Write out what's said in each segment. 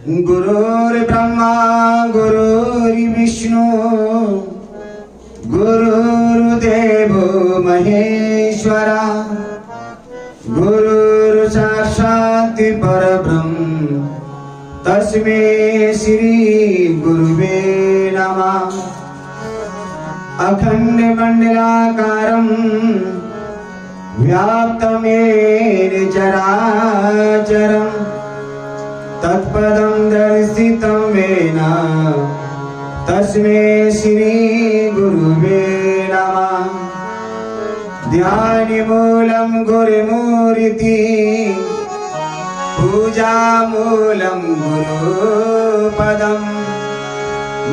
गुरुर्ब्रह्मा गुरुर्विष्णु गुरुर्देवो महेश्वरा गुरुर्साक्षात् परब्रह्म तस्मै श्री गुरुवे नमः। अखंड मंडलाकारं व्याप्तमेन चराचरं तत्पदं दर्शितं येन तस्मै श्री गुरुवे नमः। ध्यानमूलं गुरुमूर्ति पूजामूलं गुरुपदम्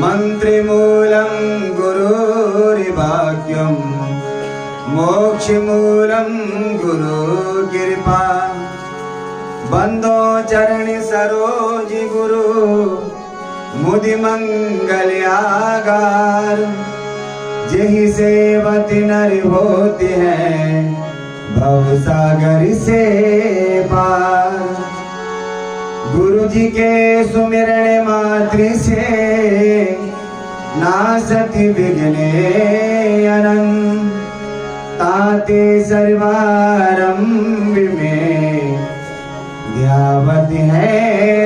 मंत्रमूलं गुरुर्वाक्यं मोक्षमूलं गुरुकृपा। बंदो चरण सरोज गुरु मुदि मंगल्यागार। जहि सेवत नर होते हैं भव सागर से पार। गुरु जी के सुमिरण मात्र से नासति विघ्न अनंत। ताते सर्वारंभ में ध्यावत है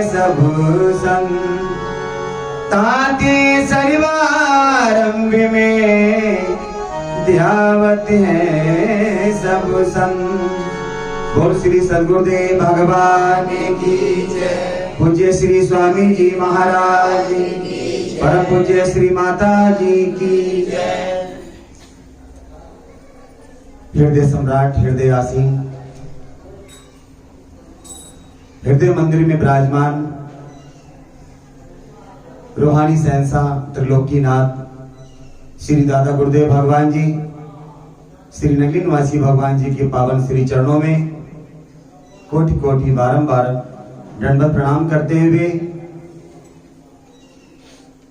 सब संग। ताते सर्वारंभ में ध्यावत है सब संग। बोल श्री सद्गुरुदेव भगवान की जय। पूज्य श्री स्वामी जी महाराज की जय। परम पूज्य श्री माता जी की जय। हृदय सम्राट हृदय आसीन हृदय मंदिर में विराजमान रूहानी सहंसा त्रिलोकीनाथ श्री दादा गुरुदेव भगवान जी श्री नगली निवासी भगवान जी के पावन श्री चरणों में कोटि कोटि बारंबार दंडवत प्रणाम करते हुए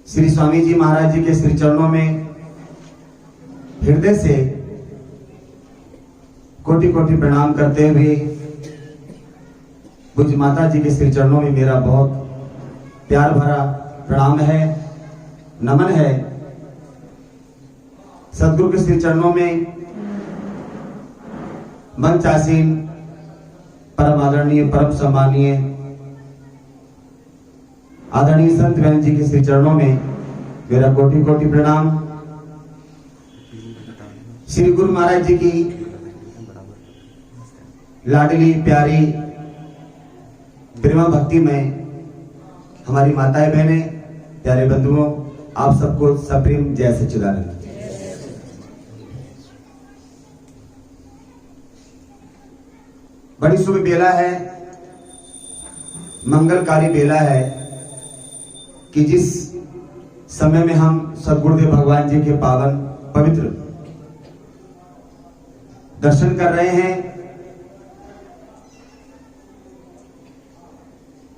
श्री स्वामी जी महाराज जी के श्री चरणों में हृदय से कोटि कोटि प्रणाम करते हुए पूज्य माता जी के श्री चरणों में मेरा बहुत प्यार भरा प्रणाम है, नमन है। सदगुरु के श्री चरणों में मंच आसीन परम आदरणीय परम सम्मानीय आदरणीय संत बहन जी के श्री चरणों में मेरा कोटि कोटि प्रणाम। श्री गुरु महाराज जी की लाडली प्यारी प्रेम भक्ति में हमारी माताएं बहनें प्यारे बंधुओं आप सबको सप्रेम जय सच्चिदानंद। बड़ी शुभ बेला है, मंगलकारी बेला है कि जिस समय में हम सद्गुरुदेव भगवान जी के पावन पवित्र दर्शन कर रहे हैं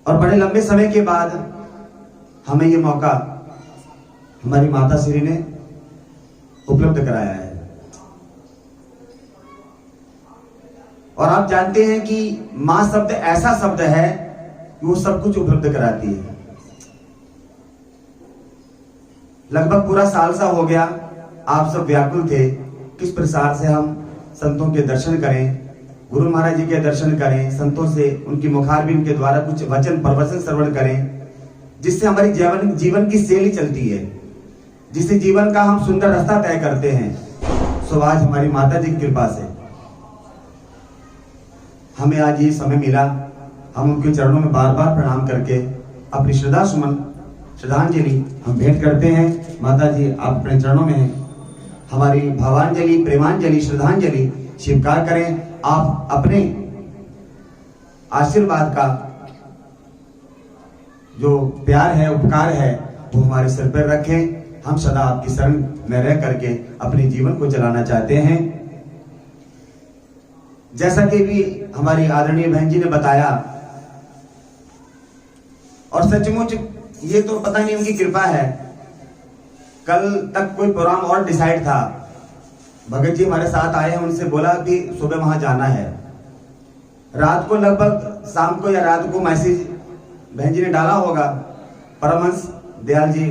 और बड़े लंबे समय के बाद हमें ये मौका हमारी माता श्री ने उपलब्ध कराया है। और आप जानते हैं कि मां शब्द ऐसा शब्द है कि वो सब कुछ उपलब्ध कराती है। लगभग पूरा साल सा हो गया आप सब व्याकुल थे किस प्रकार से हम संतों के दर्शन करें, गुरु महाराज जी के दर्शन करें, संतों से उनकी मुखारबिंद के द्वारा कुछ वचन प्रवचन श्रवण करें, जिससे हमारी जीवन की शैली चलती है, जिससे जीवन का हम सुंदर रास्ता तय करते हैं। सो आज हमारी माता जी की कृपा से हमें आज ये समय मिला, हम उनके चरणों में बार बार प्रणाम करके अपनी श्रद्धा सुमन श्रद्धांजलि हम भेंट करते हैं। माता जी आप अपने चरणों में हैं, हमारी भावांजलि प्रेमांजलि श्रद्धांजलि स्वीकार करें। आप अपने आशीर्वाद का जो प्यार है उपकार है वो हमारे सिर पर रखें। हम सदा आपकी शरण में रह करके अपने जीवन को चलाना चाहते हैं। जैसा कि भी हमारी आदरणीय बहन जी ने बताया, और सचमुच ये तो पता नहीं उनकी कृपा है। कल तक कोई प्रोग्राम और डिसाइड था, भगत जी हमारे साथ आए हैं, उनसे बोला कि सुबह वहां जाना है। रात को लगभग शाम को या रात को मैसेज बहन जी ने डाला होगा, परमहंस दयाल जी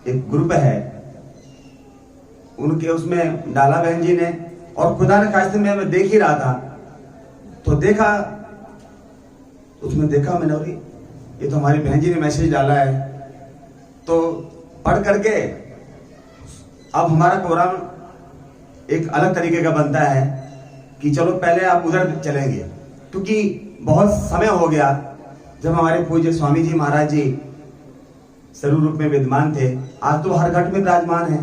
एक ग्रुप है, उनके उसमें डाला बहन जी ने। और खुदा ने खास मैं देख ही रहा था, तो देखा उसमें देखा मैंने, और ये तो हमारी बहन जी ने मैसेज डाला है। तो पढ़ करके अब हमारा प्रोग्राम एक अलग तरीके का बनता है कि चलो पहले आप उधर चलेंगे, क्योंकि बहुत समय हो गया जब हमारे पूज्य स्वामी जी महाराज जी शरीर रूप में विद्यमान थे। आज तो हर घट में विराजमान है,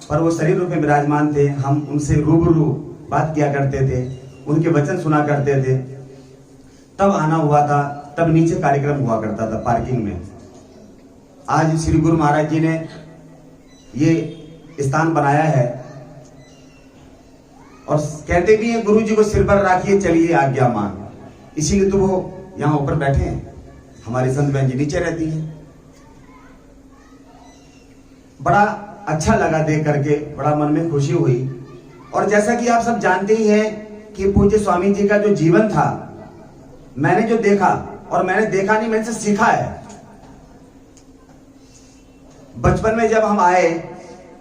पर वो शरीर रूप में विराजमान थे। हम उनसे रूबरू बात किया करते थे, उनके वचन सुना करते थे। तब आना हुआ था, तब नीचे कार्यक्रम हुआ करता था पार्किंग में। आज श्री गुरु महाराज जी ने ये स्थान बनाया है और कहते भी हैं गुरु जी को सिर पर राखिए चलिए आज्ञा मान, इसीलिए तो वो यहाँ ऊपर बैठे हैं, हमारी संत बहन जी नीचे रहती हैं। बड़ा अच्छा लगा देख करके, बड़ा मन में खुशी हुई। और जैसा कि आप सब जानते ही हैं कि पूज्य स्वामी जी का जो जीवन था, मैंने जो देखा, और मैंने देखा नहीं, मैंने से सीखा है। बचपन में जब हम आए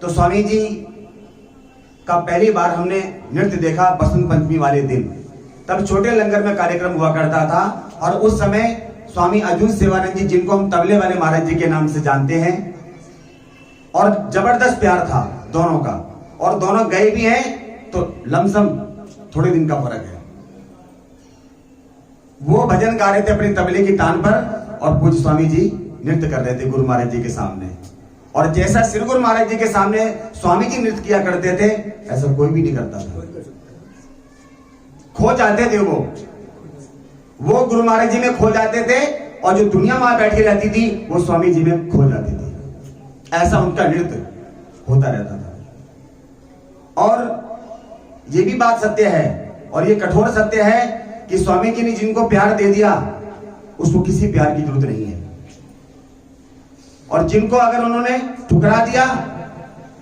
तो स्वामी जी का पहली बार हमने नृत्य देखा बसंत पंचमी वाले दिन। तब छोटे लंगर में कार्यक्रम हुआ करता था, और उस समय स्वामी अर्जुन सेवानंद जी, जिनको हम तबले वाले महाराज जी के नाम से जानते हैं, और जबरदस्त प्यार था दोनों का, और दोनों गए भी हैं तो लमसम थोड़े दिन का फर्क है। वो भजन गा रहे थे अपने तबले की तान पर, और पूज्य स्वामी जी नृत्य कर रहे थे गुरु महाराज जी के सामने। और जैसा श्री गुरु महाराज जी के सामने स्वामी जी नृत्य किया करते थे, ऐसा कोई भी नहीं करता था। खो जाते थे वो गुरु महाराज जी में खो जाते थे, और जो दुनिया वहां बैठी रहती थी वो स्वामी जी में खो जाती थी। ऐसा उनका नृत्य होता रहता था। और ये भी बात सत्य है, और ये कठोर सत्य है कि स्वामी जी ने जिनको प्यार दे दिया उसको किसी प्यार की जरूरत नहीं है, और जिनको अगर उन्होंने ठुकरा दिया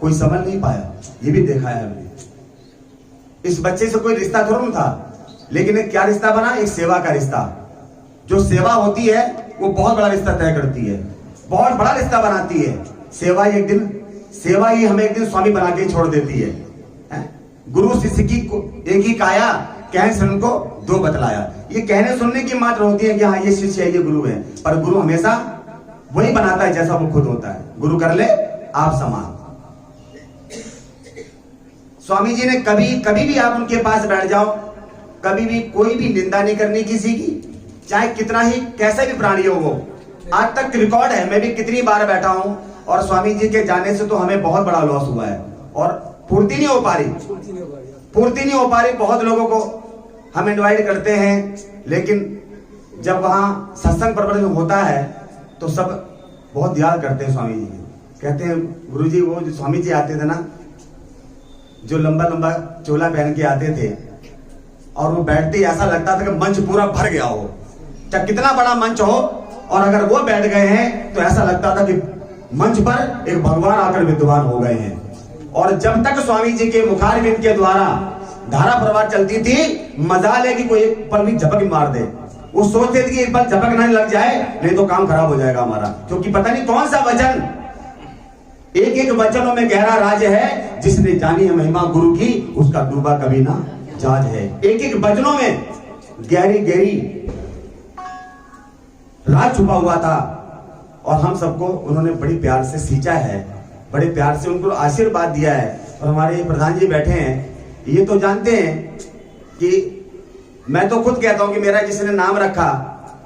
कोई समझ नहीं पाया। ये भी देखा है हमने। इस बच्चे से कोई रिश्ता थोड़ा था, लेकिन एक क्या रिश्ता बना, एक सेवा का रिश्ता। जो सेवा होती है वो बहुत बड़ा रिश्ता तय करती है, बहुत बड़ा रिश्ता बनाती है। सेवा ही हमें एक दिन स्वामी बना के छोड़ देती है। गुरु शिष्य की एक ही काया, कहने सुन को दो बतलाया। ये कहने सुनने की मात्र होती है कि हाँ ये शिष्य है, ये गुरु है, पर गुरु हमेशा वही बनाता है जैसा वो खुद होता है। गुरु कर ले आप समान। स्वामी जी ने कभी भी आप उनके पास बैठ जाओ, कभी भी कोई भी निंदा नहीं करनी किसी की, चाहे कितना ही कैसे भी प्राणी हो वो। आज तक रिकॉर्ड है, मैं भी कितनी बार बैठा हूं, और स्वामी जी के जाने से तो हमें बहुत बड़ा लॉस हुआ है, और पूर्ति नहीं हो पा रही। बहुत लोगों को हम इनवाइट करते हैं, लेकिन जब वहां सत्संग प्रवचन होता है तो सब बहुत याद करते हैं स्वामी जी। कहते हैं गुरु जी, वो जो स्वामी जी आते थे ना, जो लंबा लंबा चोला पहन के आते थे, और वो बैठते ही ऐसा लगता था कि मंच पूरा भर गया हो, चाहे कितना बड़ा मंच हो, और अगर वो बैठ गए हैं तो ऐसा लगता था कि मंच पर एक भगवान आकर विद्वान हो गए हैं। और जब तक स्वामी जी के मुखारविंद के द्वारा धारा प्रवाह चलती थी, मजाल है कि कोई एक पल भी झपक मार दे। वो सोचते थे कि एक पल झपक नहीं लग जाए, नहीं तो काम खराब हो जाएगा हमारा, क्योंकि पता नहीं कौन सा वचन, एक एक वचनों में गहरा राज है। जिसने जानी है महिमा गुरु की, उसका डूबा कभी ना जहाज है। एक एक वचनों में गहरी राज छुपा हुआ था, और हम सबको उन्होंने बड़ी प्यार से सींचा है, बड़े प्यार से उनको आशीर्वाद दिया है। और हमारे प्रधान जी बैठे हैं, ये तो जानते हैं कि मैं तो खुद कहता हूं कि मेरा जिसने नाम रखा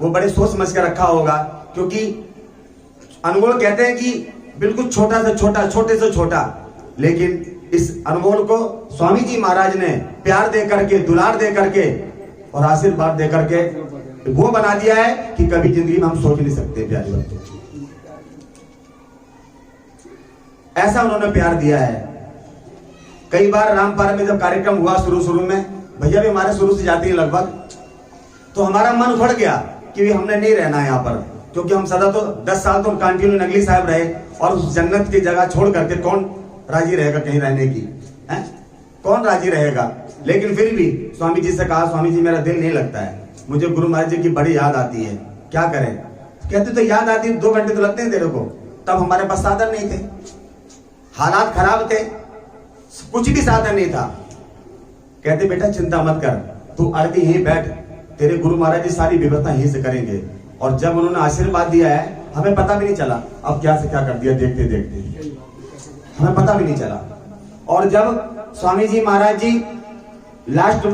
वो बड़े सोच समझ कर रखा होगा, क्योंकि अनमोल कहते हैं कि बिल्कुल छोटा से छोटा, छोटे से छोटा, लेकिन इस अनमोल को स्वामी जी महाराज ने प्यार दे करके, दुलार दे करके और आशीर्वाद दे करके वो बना दिया है कि कभी जिंदगी में हम सोच नहीं सकते। प्यारे बच्चों, ऐसा उन्होंने प्यार दिया है। कई बार रामपाल में जब कार्यक्रम हुआ शुरू में, भैया भी हमारे शुरू से जाते हैं लगभग, तो हमारा मन उखड़ गया कि हमने नहीं रहना है यहाँ पर, क्योंकि हम सदा तो 10 साल तो कंटिन्यू नगली साहब रहे, और उस जन्नत की जगह छोड़ करके कौन राजी रहेगा कहीं रहने की, है? कौन राजी रहेगा। लेकिन फिर भी स्वामी जी से कहा, स्वामी जी मेरा दिल नहीं लगता है, मुझे गुरु महाराज जी की बड़ी याद आती है, क्या करें। कहते तो याद आती 2 घंटे तो लगते हैं तेरे को, तब हमारे पास साधन नहीं थे, हालात खराब थे, कुछ भी साधन नहीं था। कहते बेटा चिंता मत कर, तू अड़के यहीं बैठ, तेरे गुरु महाराज जी सारी व्यवस्था यहीं से करेंगे। और जब उन्होंने आशीर्वाद दिया है, हमें पता भी नहीं चला अब क्या से क्या कर दिया, देखते देखते हमें पता भी नहीं चला। और जब स्वामी जी महाराज जी लास्ट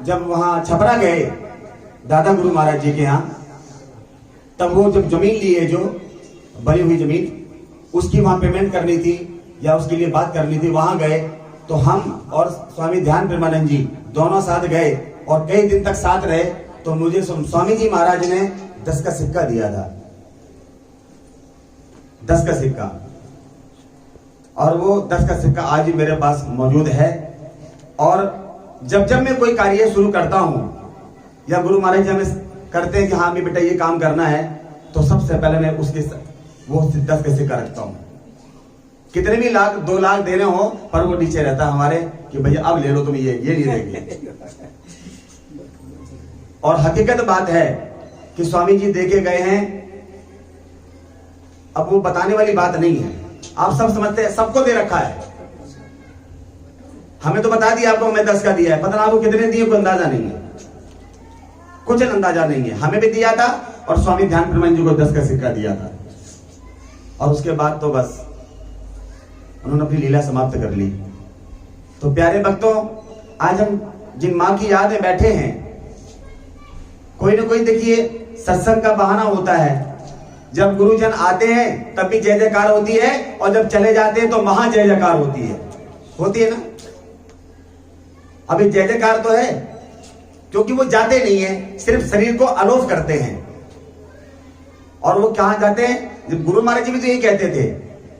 जब वहां छपरा गए दादा गुरु महाराज जी के यहाँ, तब वो जब जमीन लिए जो बनी हुई जमीन, उसकी वहां पेमेंट करनी थी या उसके लिए बात करनी थी, वहां गए तो हम और स्वामी ध्यान प्रेमानंद जी दोनों साथ गए और कई दिन तक साथ रहे। तो मुझे स्वामी जी महाराज ने 10 का सिक्का दिया था, 10 का सिक्का, और वो 10 का सिक्का आज भी मेरे पास मौजूद है। और जब जब मैं कोई कार्य शुरू करता हूं या गुरु महाराज जी हमें करते हैं कि हाँ बेटा ये काम करना है, तो सबसे पहले मैं उसके वो 10 का सिक्का रखता हूं। कितने भी लाख 2 लाख देने हो, पर वो नीचे रहता हमारे कि भैया अब ले लो तुम, ये नहीं देंगे। और हकीकत बात है कि स्वामी जी देके गए हैं, अब वो बताने वाली बात नहीं है, आप सब समझते हैं, सबको दे रखा है। हमें तो बता दिया आपको, मैं 10 का दिया है, पता ना आपको कितने दिए कोई अंदाजा नहीं है, कुछ अंदाजा नहीं है। हमें भी दिया था और स्वामी ध्यान प्रेमानंद जी को 10 का सिक्का दिया था। और उसके बाद तो बस उन्होंने अपनी लीला समाप्त कर ली। तो प्यारे भक्तों, आज हम जिन मां की याद में बैठे हैं, कोई ना कोई देखिए सत्संग का बहाना होता है। जब गुरुजन आते हैं तब भी जय जयकार होती है, और जब चले जाते हैं तो महा जय जयकार होती है ना। अभी जय जयकार तो है क्योंकि वो जाते नहीं है, सिर्फ शरीर को अलोप करते हैं। और वो कहां जाते हैं? गुरु महाराज जी भी तो यही कहते थे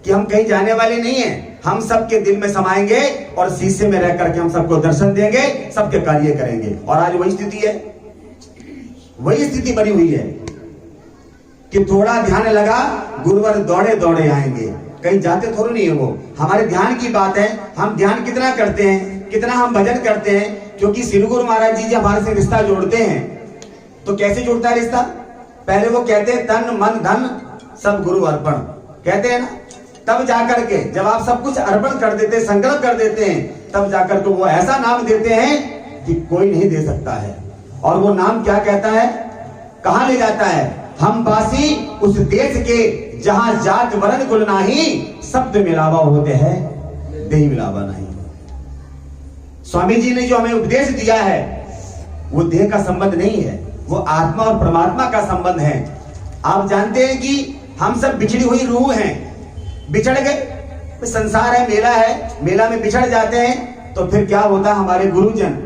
कि हम कहीं जाने वाले नहीं हैं, हम सबके दिल में समाएंगे और शीशे में रह करके हम सबको दर्शन देंगे, सबके कार्य करेंगे। और आज वही स्थिति है, वही स्थिति बनी हुई है कि थोड़ा ध्यान लगा, गुरुवर दौड़े दौड़े आएंगे, कहीं जाते थोड़ी नहीं है वो। हमारे ध्यान की बात है, हम ध्यान कितना करते हैं, कितना हम भजन करते हैं। क्योंकि श्री गुरु महाराज जी जब हमारे से रिश्ता जोड़ते हैं तो कैसे जुड़ता है रिश्ता? पहले वो कहते हैं तन मन धन सब गुरु अर्पण, कहते हैं ना। तब जाकर के जब आप सब कुछ अर्पण कर देते हैं, संकल्प कर देते हैं, तब जाकर के वो ऐसा नाम देते हैं कि कोई नहीं दे सकता है। और वो नाम क्या कहता है, कहां ले जाता है? हम वासी उस देश के जहां जात वरण कुल नाही, शब्द मिलावा होते हैं देही मिलावा नहीं। स्वामी जी ने जो हमें उपदेश दिया है वो देह का संबंध नहीं है, वो आत्मा और परमात्मा का संबंध है। आप जानते हैं कि हम सब बिछड़ी हुई रूह हैं, बिछड़ गए, संसार है, मेला है, मेला में बिछड़ जाते हैं। तो फिर क्या होता है? हमारे गुरुजन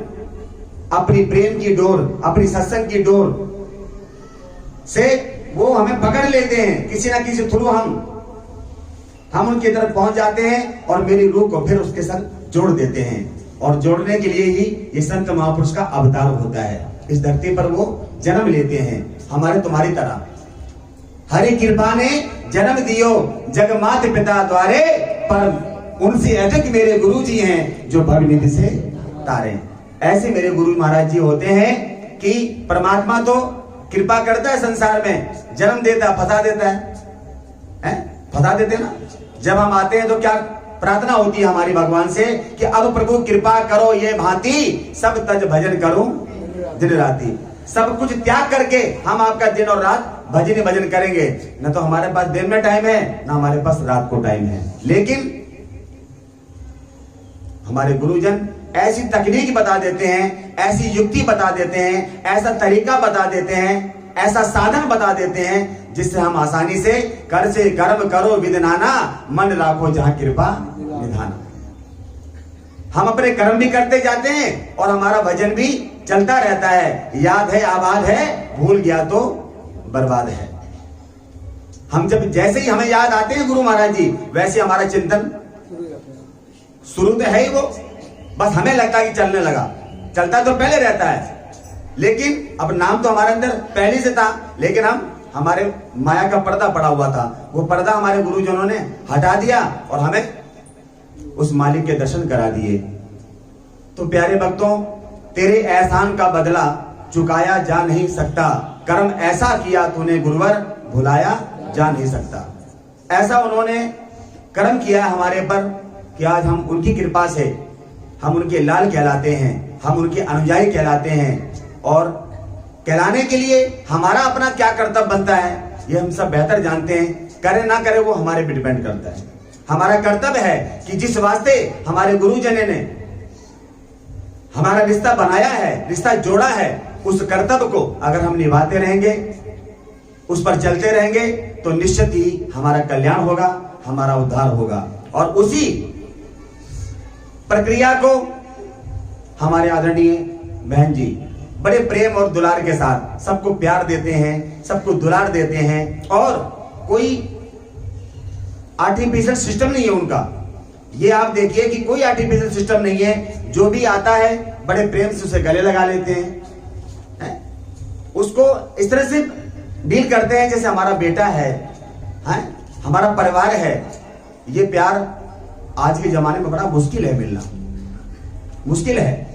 अपनी प्रेम की डोर, अपनी सत्संग की डोर से वो हमें पकड़ लेते हैं, किसी ना किसी थ्रू हम उनकी तरफ पहुंच जाते हैं और मेरी रूह को फिर उसके साथ जोड़ देते हैं। और जोड़ने के लिए ही ये संत महापुरुष का अवतार होता है। इस धरती पर वो जन्म लेते हैं हमारे तुम्हारी तरह। हरि कृपा ने जन्म दियो जगमात पिता द्वारे, पर उनसे अधिक मेरे गुरु जी हैं जो भवनिधि से तारे। ऐसे मेरे गुरु महाराज जी होते हैं कि परमात्मा तो कृपा करता है संसार में, जन्म देता है, फंसा देता है, फंसा देते ना। जब हम आते हैं तो क्या प्रार्थना होती है हमारी भगवान से कि अब प्रभु कृपा करो ये भांति, सब तज भजन करूं दिन राती। सब कुछ त्याग करके हम आपका दिन और रात भजन करेंगे। न तो हमारे पास दिन में टाइम है, ना हमारे पास रात को टाइम है। लेकिन हमारे गुरुजन ऐसी तकनीक बता देते हैं, ऐसी युक्ति बता देते हैं, ऐसा तरीका बता देते हैं, ऐसा साधन बता देते हैं जिससे हम आसानी से कर से कर्म करो विदनाना, मन राखो जहां कृपा निधाना। हम अपने कर्म भी करते जाते हैं और हमारा भजन भी चलता रहता है। याद है आबाद है, भूल गया तो बर्बाद है। हम जब जैसे ही हमें याद आते हैं गुरु महाराज जी, वैसे हमारा चिंतन शुरू तो है ही वो, बस हमें लगता है कि चलने लगा। चलता तो पहले रहता है, लेकिन अब नाम तो हमारे अंदर पहले से था, लेकिन हमारे माया का पर्दा पड़ा हुआ था। वो पर्दा हमारे गुरुजनों ने हटा दिया और हमें उस मालिक के दर्शन करा दिए। तो प्यारे भक्तों, तेरे एहसान का बदला चुकाया जा नहीं सकता। कर्म ऐसा किया तूने गुरुवर, भुलाया जा नहीं सकता। ऐसा उन्होंने कर्म किया हमारे पर कि आज हम उनकी कृपा से हम उनके लाल कहलाते हैं, हम उनके अनुयायी कहलाते हैं। और कहलाने के लिए हमारा अपना क्या कर्तव्य बनता है ये हम सब बेहतर जानते हैं। करे ना करे वो हमारे पे डिपेंड करता है। हमारा कर्तव्य है कि जिस वास्ते हमारे गुरुजन ने हमारा रिश्ता बनाया है, रिश्ता जोड़ा है, उस कर्तव्य को अगर हम निभाते रहेंगे, उस पर चलते रहेंगे तो निश्चित ही हमारा कल्याण होगा, हमारा उद्धार होगा। और उसी प्रक्रिया को हमारे आदरणीय बहन जी बड़े प्रेम और दुलार के साथ सबको प्यार देते हैं, सबको दुलार देते हैं। और कोई आर्टिफिशियल सिस्टम नहीं है उनका। ये आप देखिए कि कोई आर्टिफिशियल सिस्टम नहीं है। जो भी आता है बड़े प्रेम से उसे गले लगा लेते हैं, उसको इस तरह से डील करते हैं जैसे हमारा बेटा है, हमारा परिवार है। ये प्यार आज के जमाने में बड़ा मुश्किल है, मिलना मुश्किल है।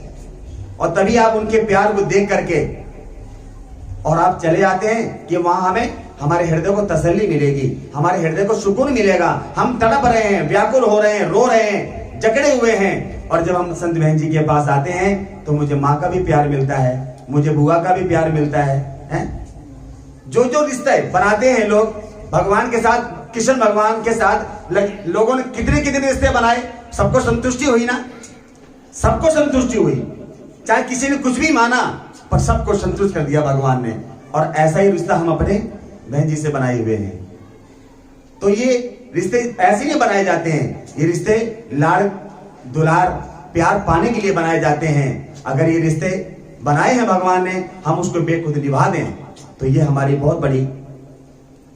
और तभी आप उनके प्यार को देख करके और आप चले जाते हैं कि वहां हमें हमारे हृदय को तसल्ली मिलेगी, हमारे हृदय को सुकून मिलेगा। हम तड़प रहे हैं, व्याकुल हो रहे हैं, रो रहे हैं, जकड़े हुए हैं। और जब हम संत बहन जी के पास आते हैं तो मुझे माँ का भी प्यार मिलता है, मुझे बुआ का भी प्यार मिलता है। जो जो रिश्ते बनाते हैं लोग भगवान के साथ, कृष्ण भगवान के साथ लोगों ने कितने कितने रिश्ते बनाए, सबको संतुष्टि हुई ना, सबको संतुष्टि हुई। चाहे किसी ने कुछ भी माना पर सबको संतुष्ट कर दिया भगवान ने। और ऐसा ही रिश्ता हम अपने बहन जी से बनाए हुए हैं। तो ये रिश्ते ऐसे नहीं बनाए जाते हैं, ये रिश्ते लाड़ दुलार प्यार पाने के लिए बनाए जाते हैं। अगर ये रिश्ते बनाए हैं भगवान ने, हम उसको बेखुद निभा दें तो ये हमारी बहुत बड़ी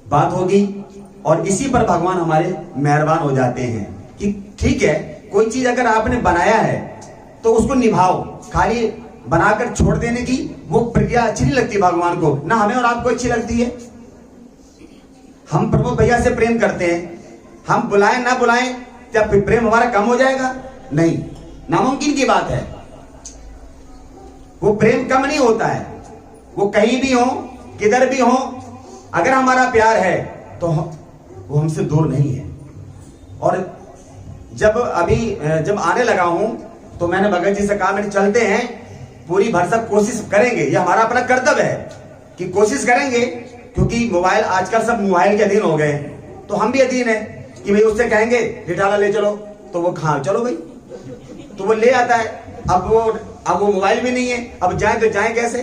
बात होगी। और इसी पर भगवान हमारे मेहरबान हो जाते हैं कि ठीक है, कोई चीज अगर आपने बनाया है तो उसको निभाओ। खाली बनाकर छोड़ देने की वो प्रक्रिया अच्छी नहीं लगती भगवान को, ना हमें और आपको अच्छी लगती है। हम प्रभु भैया से प्रेम करते हैं, हम बुलाएं ना बुलाएं क्या प्रेम हमारा कम हो जाएगा? नहीं, नामुमकिन की बात है। वो प्रेम कम नहीं होता है, वो कहीं भी हो, किधर भी हो, अगर हमारा प्यार है तो वो हमसे दूर नहीं है। और जब आने लगा हूं तो मैंने भगत जी से कहा, मैंने चलते हैं, पूरी भरसक कोशिश करेंगे, ये हमारा अपना कर्तव्य है कि कोशिश करेंगे। क्योंकि मोबाइल आजकल सब मोबाइल के अधीन हो गए, तो हम भी अधीन है कि भाई उससे कहेंगे रिठाला ले चलो तो वो हाँ चलो भाई, तो वो ले आता है। अब वो मोबाइल भी नहीं है, अब जाए तो जाए कैसे?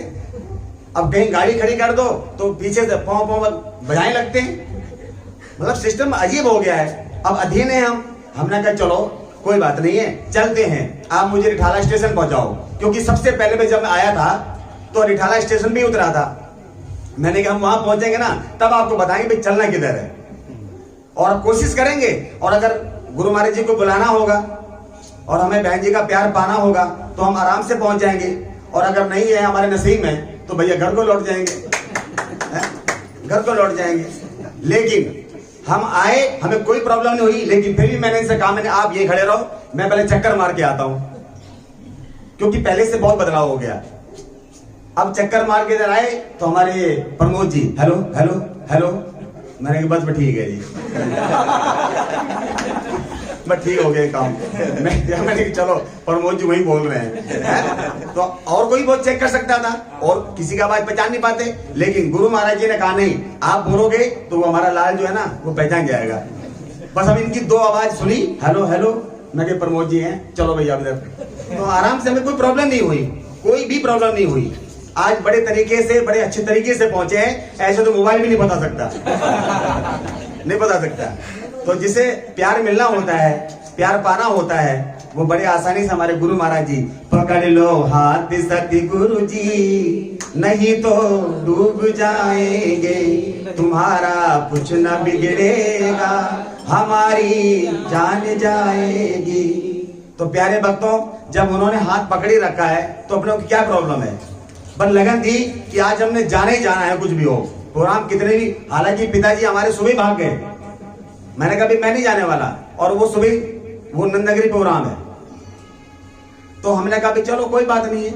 अब कहीं गाड़ी खड़ी कर दो तो पीछे से पाँव पाँव बजाने लगते हैं। मतलब सिस्टम अजीब हो गया है। अब अधीन है हमने कहा चलो कोई बात नहीं है, चलते हैं, आप मुझे रिठाला स्टेशन पहुंचाओ। क्योंकि सबसे पहले जब मैं आया था तो रिठाला स्टेशन भी उतरा था। मैंने कहा हम वहां पहुंचेंगे ना तब आपको बताएंगे भाई चलना किधर है। और कोशिश करेंगे, और अगर गुरु महाराज जी को बुलाना होगा और हमें बहन जी का प्यार पाना होगा तो हम आराम से पहुंच जाएंगे। और अगर नहीं है हमारे नसीब में तो भैया घर को लौट जाएंगे, घर को लौट जाएंगे। लेकिन हम आए, हमें कोई प्रॉब्लम नहीं हुई, लेकिन फिर भी मैंने इनसे कहा, मैंने आप ये खड़े रहो, मैं पहले चक्कर मार के आता हूं, क्योंकि पहले से बहुत बदलाव हो गया। अब चक्कर मार के इधर आए तो हमारे Pramod ji hello hello hello, मैंने कहा बस ठीक है जी बस ठीक हो गया काम। मैंने कहा चलो प्रमोद जी वही बोल रहे हैं। तो और कोई बहुत चेक कर सकता था और किसी का आवाज पहचान नहीं पाते, लेकिन गुरु महाराज जी ने कहा नहीं, आप बोलोगे तो वो हमारा लाल जो है ना वो पहचान जाएगा। बस हम इनकी दो आवाज सुनी, हेलो हेलो, मैं कहा प्रमोद जी हैं, चलो भैया इधर। तो आराम से हमें कोई प्रॉब्लम नहीं हुई, कोई भी प्रॉब्लम नहीं हुई। आज बड़े तरीके से, बड़े अच्छे तरीके से पहुंचे हैं। ऐसे तो मोबाइल भी नहीं बता सकता नहीं बता सकता। तो जिसे प्यार मिलना होता है, प्यार पाना होता है, वो बड़े आसानी से हमारे गुरु महाराज जी पकड़ लो हाथ सती गुरु जी, नहीं तो डूब जाएंगे, तुम्हारा कुछ न बिगड़ेगा, हमारी जान जाएगी। तो प्यारे भक्तों, जब उन्होंने हाथ पकड़ी रखा है तो अपने को क्या प्रॉब्लम है? पर लगन थी कि आज हमने जाने ही जाना है, कुछ भी हो। प्रोग्राम कितने भी, हालांकि पिताजी हमारे सुबह भाग गए, मैंने कहा मैं नहीं जाने वाला, और वो सुबह वो नंदनगरी प्रोग्राम है। तो हमने कहा चलो कोई बात नहीं है।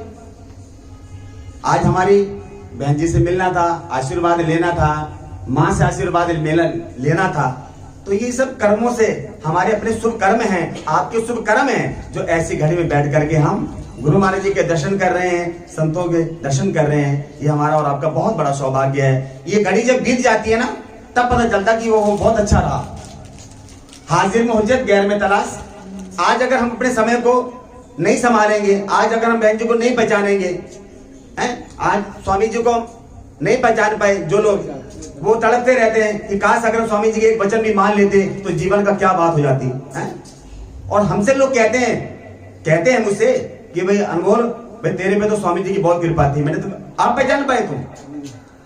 आज हमारी बहन जी से मिलना था, आशीर्वाद लेना था, माँ से आशीर्वाद लेना था। तो ये सब कर्मों से हमारे अपने शुभ कर्म हैं, आपके शुभ कर्म हैं, जो ऐसी घड़ी में बैठ करके हम गुरु महाराज जी के दर्शन कर रहे हैं, संतों के दर्शन कर रहे हैं। ये हमारा और आपका बहुत बड़ा सौभाग्य है। ये घड़ी जब बीत जाती है ना, तब पता चलता कि वो बहुत अच्छा रहा। हाजिर में हुज्जत, गैर में तलाश। आज अगर हम अपने समय को नहीं संभालेंगे, आज अगर हम बहन जी को नहीं पहचानेंगे, हैं, आज स्वामी जी को नहीं पहचान पाए जो लोग, वो तड़पते रहते हैं कि काश अगर स्वामी जी के एक वचन भी मान लेते तो जीवन का क्या बात हो जाती है। और हमसे लोग कहते हैं मुझसे कि भाई अनमोल भाई, तेरे पे तो स्वामी जी की बहुत कृपा थी। मैंने तो, आप पहचान पाए तुम?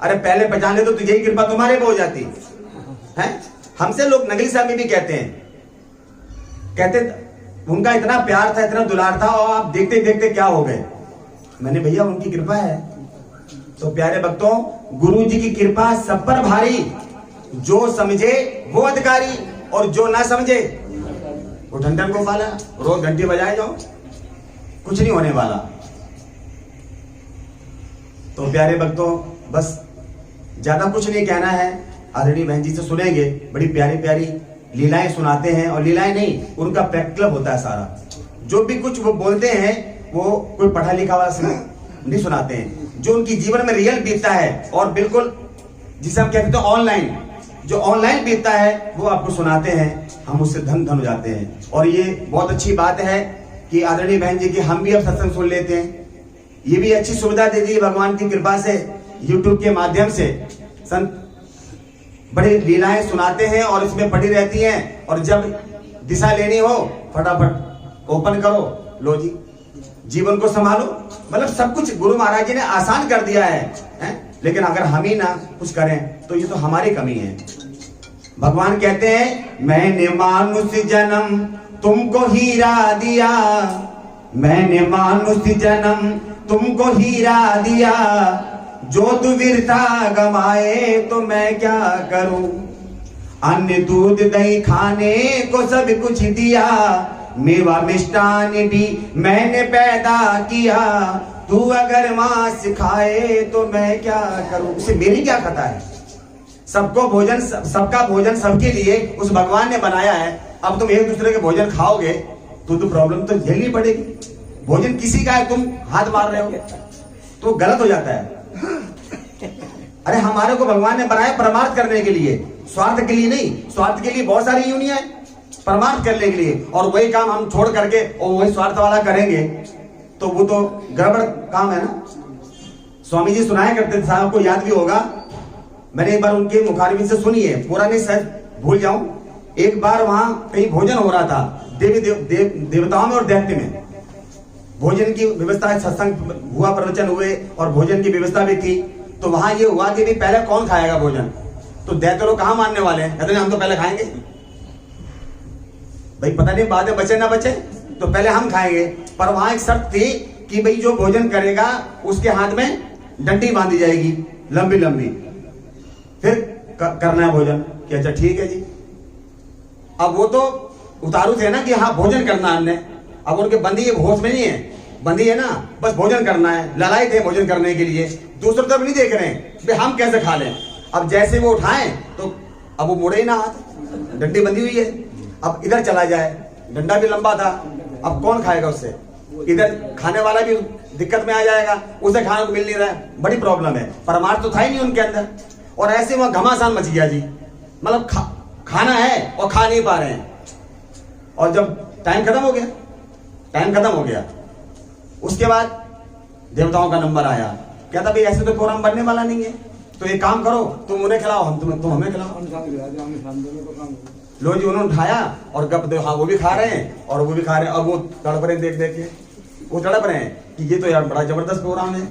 अरे पहले पहचान ले तो यही कृपा तुम्हारे पे हो जाती है। हमसे लोग नगली साहब में भी कहते उनका इतना प्यार था, इतना दुलार था, और आप देखते देखते क्या हो गए। मैंने भैया उनकी कृपा है। तो प्यारे भक्तों, गुरु जी की कृपा सब पर भारी, जो समझे वो अधिकारी, और जो ना समझे वो ठंडन को पाला। रोज घंटी बजाए जाओ, कुछ नहीं होने वाला। तो प्यारे भक्तों, बस ज्यादा कुछ नहीं कहना है। आदरणीय बहन जी से सुनेंगे, बड़ी प्यारी प्यारी लीलाएं सुनाते हैं, और लीलाएं नहीं, उनका प्रैक्टिकल होता है सारा। जो भी कुछ वो बोलते हैं वो कोई पढ़ा लिखा वाला नहीं सुनाते हैं, जो उनकी जीवन में रियल बीतता है, और बिल्कुल जिसे हम कहते हैं ऑनलाइन, जो ऑनलाइन बीतता है वो आपको सुनाते हैं। हम उससे धन हो जाते हैं। और ये बहुत अच्छी बात है कि आदरणीय बहन जी की हम भी अब सत्संग सुन लेते हैं। ये भी अच्छी सुविधा दे दी भगवान की कृपा से, यूट्यूब के माध्यम से संत बड़ी लीलाएं सुनाते हैं और इसमें पड़ी रहती हैं। और जब दिशा लेनी हो, फटाफट ओपन करो, लो जी, जीवन को संभालो। मतलब सब कुछ गुरु महाराज जी ने आसान कर दिया है? लेकिन अगर हम ही ना कुछ करें तो ये तो हमारी कमी है। भगवान कहते हैं, मैंने मानुष जन्म तुमको हीरा दिया, मैंने मानुष जन्म तुमको हीरा दिया, जो दुविरता गमाए तो मैं क्या करूं। अन्न दूध दही खाने को सब कुछ दिया, मेवा मिष्टान भी मैंने पैदा किया, तू अगर मां सिखाए तो मैं क्या करूं। उसे मेरी क्या खता है? सबको भोजन, सबका भोजन सबके लिए उस भगवान ने बनाया है। अब तुम एक दूसरे के भोजन खाओगे तो प्रॉब्लम तो झेलनी पड़ेगी। भोजन किसी का है, तुम हाथ मार रहे हो तो गलत हो जाता है। अरे हमारे को भगवान ने बनाया परमार्थ करने के लिए, स्वार्थ के लिए नहीं। स्वार्थ के लिए बहुत सारी यूनियां हैं, परमार्थ करने के लिए। और वही काम हम छोड़ करके और वही स्वार्थ वाला करेंगे तो वो तो गड़बड़ काम है ना। स्वामी जी सुनाया करते थे, साहब को याद भी होगा, मैंने एक बार उनके मुखारबिन से सुनी है, पूरा नहीं शायद भूल जाऊं। एक बार वहां कहीं भोजन हो रहा था, देवताओं में और दैत्य में भोजन की व्यवस्था, सत्संग हुआ, प्रवचन हुए और भोजन की व्यवस्था भी थी। तो वहां ये हुआ कि पहले कौन खाएगा भोजन। तो दैत्य लोग कहां मानने वाले हैं, कहते हैं हम तो पहले खाएंगे। भाई पता नहीं बाद में बचे ना बचे, तो पहले हम खाएंगे। पर वहां एक शर्त थी कि भाई जो भोजन करेगा उसके हाथ में डंडी बांधी जाएगी लंबी लंबी, फिर करना है भोजन। कि अच्छा ठीक है जी। अब वो तो उतारू थे ना कि हाँ भोजन करना हमने। अब उनके बंदी ये होश में नहीं है, बंदी है ना, बस भोजन करना है, लड़ाई थे भोजन करने के लिए, दूसरी तरफ नहीं देख रहे हैं भाई हम कैसे खा लें। अब जैसे वो उठाएं तो अब वो मुड़े ही ना हाथ, डंडी बंधी हुई है। अब इधर चला जाए, डंडा भी लंबा था, अब कौन खाएगा उससे। इधर खाने वाला भी दिक्कत में आ जाएगा, उसे खाने को मिल नहीं रहा है, बड़ी प्रॉब्लम है। परमार्थ तो था ही नहीं उनके अंदर। और ऐसे वहां घमासान मच गया जी, मतलब खाना है और खा नहीं पा रहे हैं। और जब टाइम खत्म हो गया, उसके बाद देवताओं का नंबर आया, कहता भाई ऐसे तो प्रोग्राम बनने वाला नहीं है, तो एक काम करो, तुम उन्हें खिलाओ, तुम हमें खिलाओ। लो जी, उन्होंने उठाया और गप दे, हाँ वो भी खा रहे हैं और वो भी खा रहे हैं। और वो तड़प रहे देख देख के, वो तड़प रहे हैं कि ये तो यार बड़ा जबरदस्त प्रोग्राम है,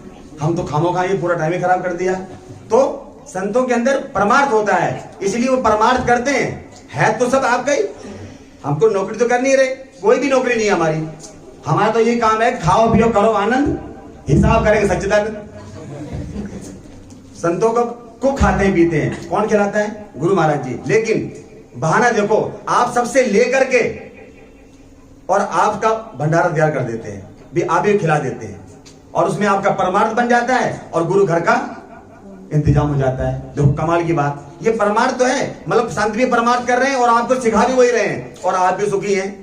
हम तो खामोखा ये पूरा टाइम ही खराब कर दिया। तो संतों के अंदर परमार्थ होता है, इसलिए वो परमार्थ करते हैं। है तो सब आपका ही, हमको नौकरी तो कर नहीं रहे, कोई भी नौकरी नहीं है हमारी। हमारा तो ये काम है, खाओ पियो करो आनंद, हिसाब करेंगे सच्चिदानंद। संतों को खाते हैं पीते हैं, कौन खिलाता है? गुरु महाराज जी। लेकिन बहाना देखो, आप सबसे लेकर के और आपका भंडारा तैयार कर देते हैं, भी आप ही खिला देते हैं, और उसमें आपका परमार्थ बन जाता है और गुरु घर का इंतजाम हो जाता है। देखो कमाल की बात, ये परमार्थ तो है, मतलब संत भी परमार्थ कर रहे हैं और आपको सिखा भी वही रहे हैं और आप भी सुखी हैं।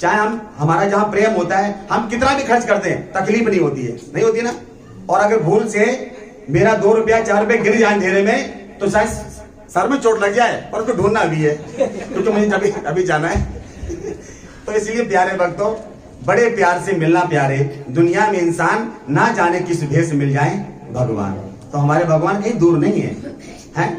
चाहे हमारा जहां प्रेम होता है, हम कितना भी खर्च करते हैं तकलीफ नहीं होती है, नहीं होती ना। और अगर भूल से मेरा 2 रुपया 4 रुपये गिर जाए अंधेरे में तो शायद सर में चोट लग जाए, और उसको ढूंढना भी है क्योंकि मुझे अभी जाना है। तो इसलिए प्यारे भक्तों, बड़े प्यार से मिलना प्यारे। दुनिया में इंसान ना जाने किस भेष मिल जाए भगवान, तो हमारे भगवान कहीं दूर नहीं है, हैं?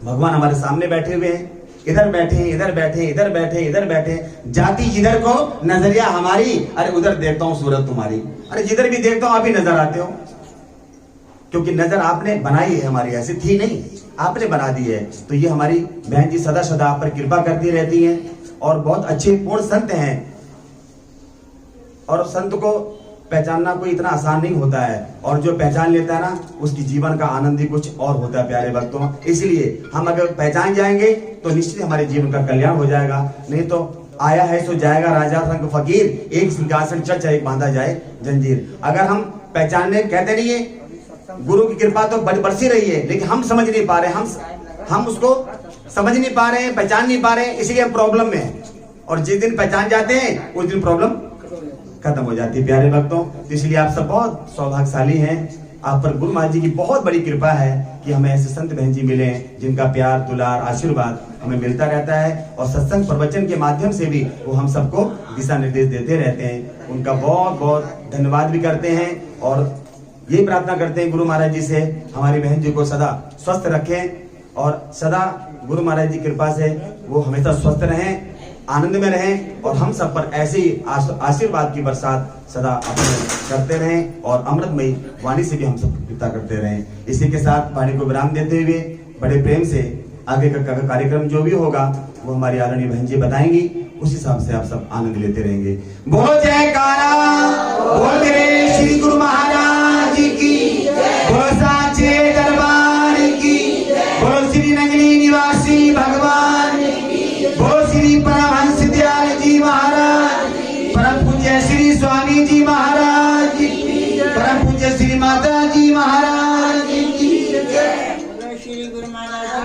भगवान हमारे सामने बैठे हुए हैं, इधर बैठे इधर बैठे इधर बैठे इधर बैठे, जाती जिधर को नजरिया हमारी, अरे उधर देखता हूं सूरत तुम्हारी, अरे जिधर भी देखता हूं आप ही नजर आते हो, क्योंकि नजर आपने बनाई है, हमारी ऐसी थी नहीं, आपने बना दी है। तो ये हमारी बहन जी सदा सदा आप पर कृपा करती रहती हैं और बहुत अच्छे पूर्ण संत हैं। और संत को पहचानना कोई इतना आसान नहीं होता है, और जो पहचान लेता है ना उसकी जीवन का आनंद ही कुछ और होता है प्यारे भक्तों। इसलिए हम अगर पहचान जाएंगे तो निश्चित हमारे जीवन का कल्याण हो जाएगा। नहीं तो आया है सो जाएगा राजा संग फकीर, एक सिंहासन चर्चा एक बांधा जाए जंजीर। अगर हम पहचानने कहते नहीं है, गुरु की कृपा तो बरसी रही है, लेकिन हम समझ नहीं पा रहे, हम उसको समझ नहीं पा रहे हैं, पहचान नहीं पा रहे हैं, इसलिए हम प्रॉब्लम में हैं। और जिस दिन पहचान जाते हैं उस दिन प्रॉब्लम खत्म हो जाती है प्यारे भक्तों। तो इसलिए आप सब बहुत सौभाग्यशाली हैं, आप पर गुरु महाराज जी की बहुत बड़ी कृपा है कि हमें ऐसे संत बहन जी मिले जिनका प्यार दुलार आशीर्वाद हमें मिलता रहता है, और सत्संग प्रवचन के माध्यम से भी वो हम सबको दिशा निर्देश देते रहते हैं। उनका बहुत बहुत धन्यवाद भी करते हैं और यही प्रार्थना करते हैं गुरु महाराज जी से हमारी बहन जी को सदा स्वस्थ रखें, और सदा गुरु महाराज जी कृपा से वो हमेशा स्वस्थ रहें, आनंद में रहें, और हम सब पर ऐसे ही आशीर्वाद की बरसात सदा अपने करते रहें, और अमृतमयी वाणी से भी हम सब कृपा करते रहें। इसी के साथ वाणी को विराम देते हुए बड़े प्रेम से आगे का कार्यक्रम जो भी होगा वो हमारी आदरणीय बहन जी बताएंगी, उस हिसाब से आप सब आनंद लेते रहेंगे। बोलो जयकारा, बोल मेरे श्री गुरु महाराज की, बोलो साचे दरबार की, बोलो श्री नगरी निवासी भगवान की, बोलो श्री परमहंस दयाल जी महाराज, परम पूज्य श्री स्वामी जी महाराज।